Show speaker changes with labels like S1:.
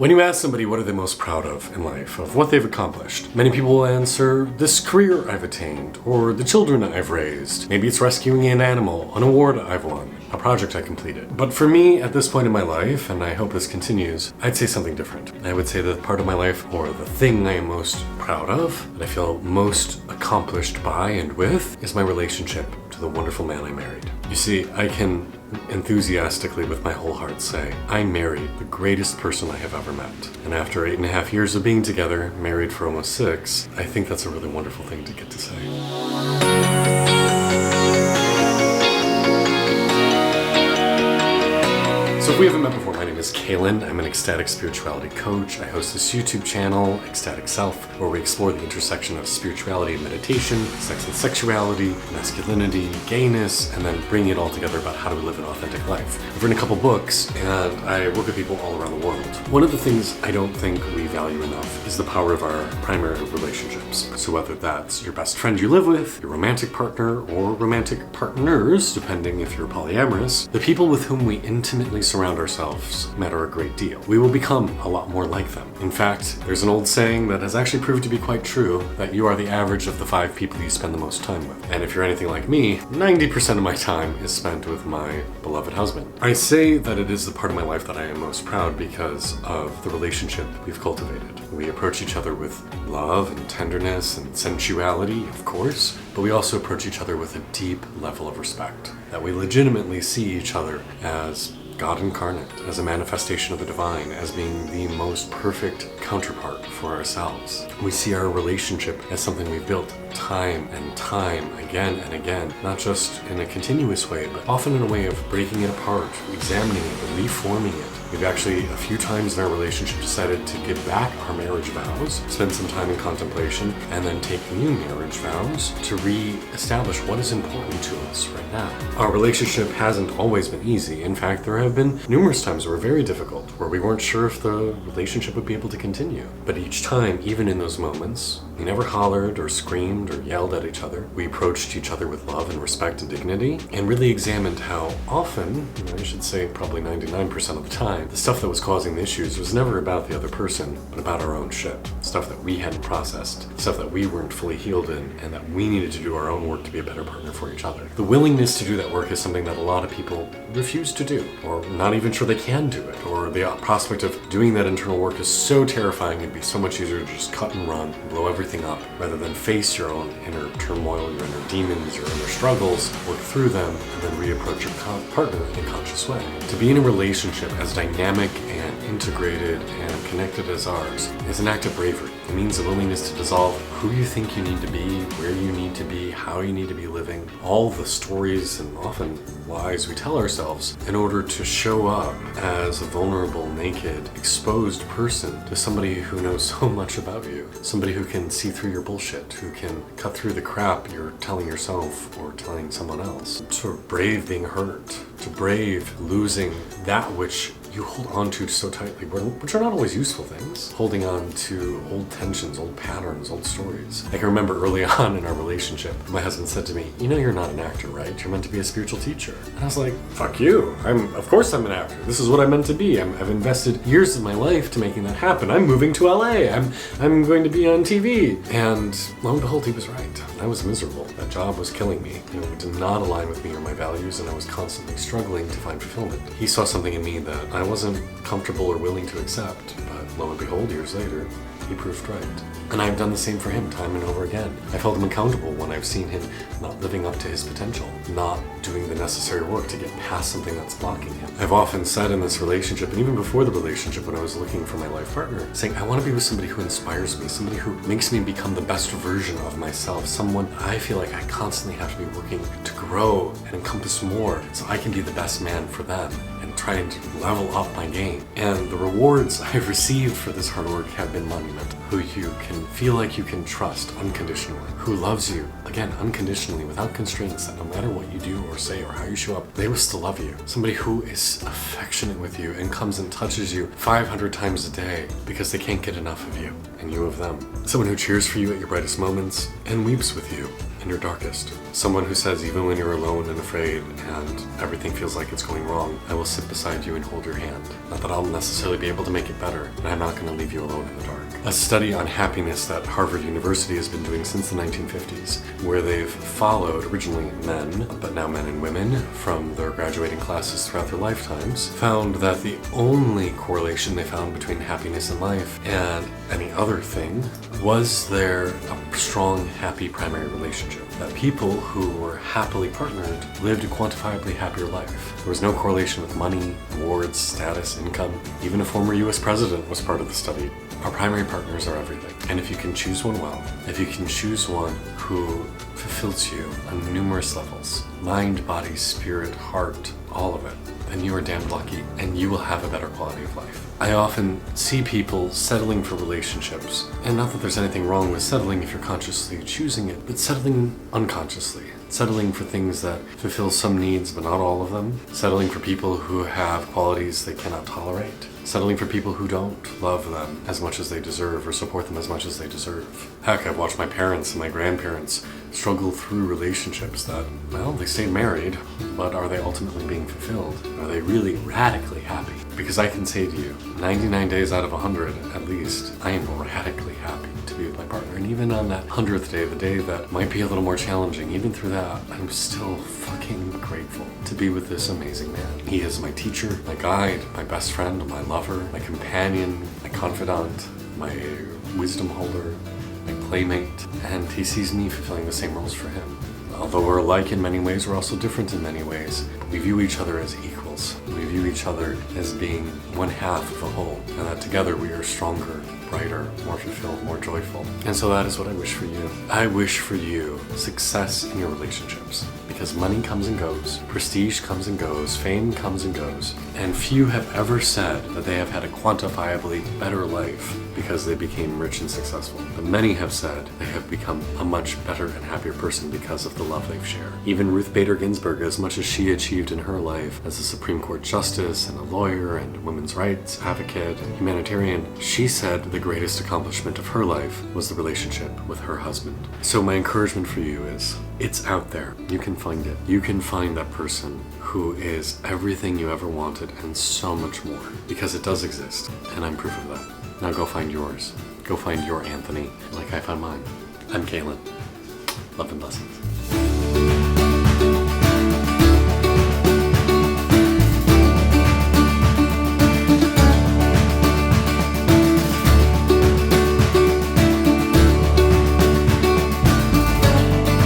S1: When you ask somebody what are they most proud of in life, of what they've accomplished, many people will answer, this career I've attained, or the children I've raised. Maybe it's rescuing an animal, an award I've won, a project I completed. But for me, at this point in my life, and I hope this continues, I'd say something different. I would say that the part of my life, or the thing I am most proud of, that I feel most accomplished by and with, is my relationship to the wonderful man I married. You see, I can enthusiastically with my whole heart say, I married the greatest person I have ever met. And after 8.5 years of being together, married for almost 6, I think that's a really wonderful thing to get to say. So if we haven't met before, my name is Kalyn. I'm an ecstatic spirituality coach. I host this YouTube channel, Ecstatic Self, where we explore the intersection of spirituality and meditation, sex and sexuality, masculinity, gayness, and then bring it all together about how to live an authentic life. I've written a couple books, and I work with people all around the world. One of the things I don't think we value enough is the power of our primary relationships. So whether that's your best friend you live with, your romantic partner, or romantic partners, depending if you're polyamorous, the people with whom we intimately surround ourselves matter a great deal. We will become a lot more like them. In fact, there's an old saying that has actually proved to be quite true, that you are the average of the 5 people you spend the most time with. And if you're anything like me, 90% of my time is spent with my beloved husband. I say that it is the part of my life that I am most proud because of the relationship we've cultivated. We approach each other with love and tenderness and sensuality, of course, but we also approach each other with a deep level of respect, that we legitimately see each other as God incarnate, as a manifestation of the divine, as being the most perfect counterpart for ourselves. We see our relationship as something we've built time and time, again and again, not just in a continuous way, but often in a way of breaking it apart, examining it, reforming it. We've actually, a few times in our relationship, decided to give back our marriage vows, spend some time in contemplation, and then take new marriage vows to re-establish what is important to us right now. Our relationship hasn't always been easy. In fact, there have been numerous times that were very difficult, where we weren't sure if the relationship would be able to continue. But each time, even in those moments, we never hollered or screamed or yelled at each other. We approached each other with love and respect and dignity, and really examined how often, I should say probably 99% of the time, the stuff that was causing the issues was never about the other person, but about our own shit. Stuff that we hadn't processed, stuff that we weren't fully healed in, and that we needed to do our own work to be a better partner for each other. The willingness to do that work is something that a lot of people refuse to do, or not even sure they can do it, or the prospect of doing that internal work is so terrifying it'd be so much easier to just cut and run, blow everything up, rather than face your own inner turmoil, your inner demons, your inner struggles, work through them, and then reapproach your partner in a conscious way. To be in a relationship as dynamic and integrated and connected as ours is an act of bravery. It means the willingness to dissolve who you think you need to be, where you need to be, how you need to be living, all the stories and often lies we tell ourselves in order to show up as a vulnerable, naked, exposed person to somebody who knows so much about you, somebody who can see through your bullshit, who can cut through the crap you're telling yourself or telling someone else, to brave being hurt, to brave losing that which you hold on to so tightly, which are not always useful things. Holding on to old tensions, old patterns, old stories. I can remember early on in our relationship, my husband said to me, you know you're not an actor, right? You're meant to be a spiritual teacher. And I was like, fuck you. Of course I'm an actor. This is what I'm meant to be. I've invested years of my life to making that happen. I'm moving to LA. I'm going to be on TV. And lo and behold, he was right. I was miserable. That job was killing me. It did not align with me or my values, and I was constantly struggling to find fulfillment. He saw something in me that I wasn't comfortable or willing to accept, but lo and behold, years later, he proved right. And I've done the same for him time and over again. I've held him accountable when I've seen him not living up to his potential, not doing the necessary work to get past something that's blocking him. I've often said in this relationship, and even before the relationship when I was looking for my life partner, saying I want to be with somebody who inspires me, somebody who makes me become the best version of myself, someone I feel like I constantly have to be working to grow and encompass more so I can be the best man for them and trying to level up my game. And the rewards I've received for this hard work have been monumental. Who you can feel like you can trust unconditionally, who loves you, again, unconditionally, without constraints, that no matter what you do or say or how you show up, they will still love you. Somebody who is affectionate with you and comes and touches you 500 times a day because they can't get enough of you and you of them. Someone who cheers for you at your brightest moments and weeps with you in your darkest. Someone who says even when you're alone and afraid and everything feels like it's going wrong, I will sit beside you and hold your hand. Not that I'll necessarily be able to make it better, but I'm not going to leave you alone in the dark. A study on happiness that Harvard University has been doing since the 1950s, where they've followed originally men, but now men and women, from their graduating classes throughout their lifetimes, found that the only correlation they found between happiness in life and any other thing was a strong, happy primary relationship. That people who were happily partnered lived a quantifiably happier life. There was no correlation with money, awards, status, income. Even a former US president was part of the study. Our primary partners are everything. And if you can choose one well, if you can choose one who fulfills you on numerous levels, mind, body, spirit, heart, all of it, then you are damned lucky and you will have a better quality of life. I often see people settling for relationships, and not that there's anything wrong with settling if you're consciously choosing it, but settling unconsciously. Settling for things that fulfill some needs but not all of them. Settling for people who have qualities they cannot tolerate. Settling for people who don't love them as much as they deserve or support them as much as they deserve. Heck, I've watched my parents and my grandparents struggle through relationships that, well, they stayed married, but are they ultimately being fulfilled? Are they really radically happy? Because I can say to you, 99 days out of 100 at least, I am radically happy to be with my partner. And even on that 100th day, the day that might be a little more challenging, even through that, I'm still fucking grateful to be with this amazing man. He is my teacher, my guide, my best friend, my lover, my companion, my confidant, my wisdom holder, my playmate, and he sees me fulfilling the same roles for him. Although we're alike in many ways, we're also different in many ways. We view each other as equals. We view each other as being one half of a whole, and that together we are stronger, brighter, more fulfilled, more joyful. And so that is what I wish for you. I wish for you success in your relationships, because money comes and goes, prestige comes and goes, fame comes and goes, and few have ever said that they have had a quantifiably better life because they became rich and successful. But many have said they have become a much better and happier person because of the love they've shared. Even Ruth Bader Ginsburg, as much as she achieved in her life as a Supreme Court justice and a lawyer and a women's rights advocate and humanitarian, she said the greatest accomplishment of her life was the relationship with her husband. So my encouragement for you is, it's out there. You can find it. You can find that person who is everything you ever wanted and so much more, because it does exist, and I'm proof of that. Now go find yours. Go find your Anthony, like I found mine. I'm Kalyn. Love and blessings.